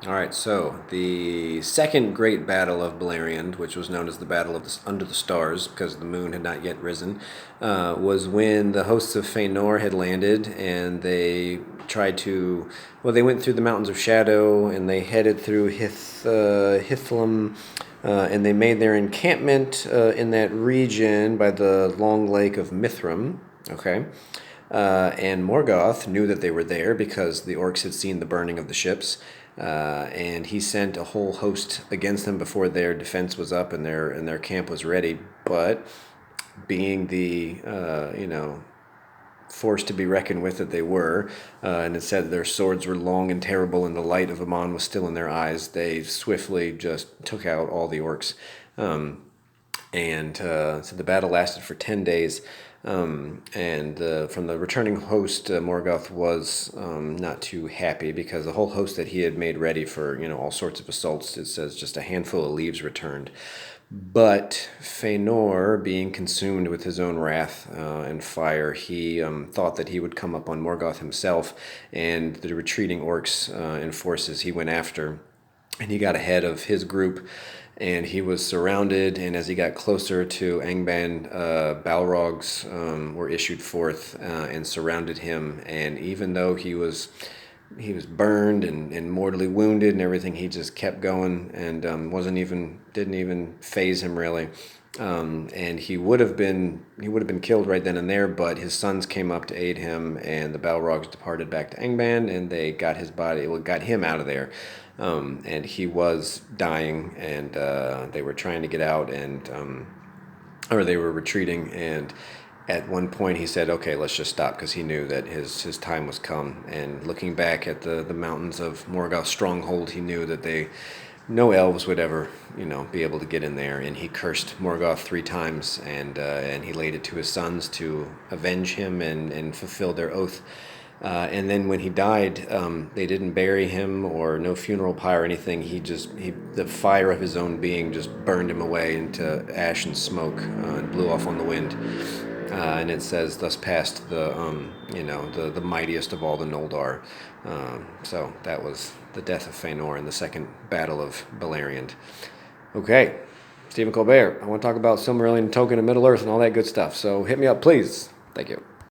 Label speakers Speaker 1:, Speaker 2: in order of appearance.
Speaker 1: All right, so the second great battle of Beleriand, which was known as the Battle of Under the Stars because the moon had not yet risen, was when the hosts of Feanor had landed and they tried to. Well, they went through the Mountains of Shadow and they headed through Hithlum, and they made their encampment in that region by the long lake of Mithram. Okay. And Morgoth knew that they were there because the orcs had seen the burning of the ships, and he sent a whole host against them before their defense was up and their camp was ready. But being the force to be reckoned with that they were, and it said their swords were long and terrible, and the light of Amon was still in their eyes, they swiftly just took out all the orcs. So the battle lasted for 10 days. And from the returning host, Morgoth was not too happy because the whole host that he had made ready for all sorts of assaults, it says just a handful of leaves returned. But Feanor, being consumed with his own wrath and fire, he thought that he would come up on Morgoth himself, and the retreating orcs and forces he went after, and he got ahead of his group, and he was surrounded. And as he got closer to Angband, Balrogs were issued forth and surrounded him. And even though he was burned and mortally wounded and everything, he just kept going and didn't even phase him really. And he would have been killed right then and there, but his sons came up to aid him, and the Balrogs departed back to Angband, and they got got him out of there. And he was dying, and they were trying to get out, or they were retreating, and at one point he said, okay, let's just stop, because he knew that his time was come. And looking back at the mountains of Morgoth's stronghold, he knew that no elves would ever, be able to get in there. And he cursed Morgoth 3 times, and he laid it to his sons to avenge him and fulfill their oath. And then when he died, they didn't bury him or no funeral pyre or anything. The fire of his own being just burned him away into ash and smoke and blew off on the wind. And it says, "Thus passed the mightiest of all the Noldor." So that was the death of Feanor in the second battle of Beleriand. Okay, Stephen Colbert. I want to talk about Silmarillion, Token, and Middle Earth, and all that good stuff. So hit me up, please. Thank you.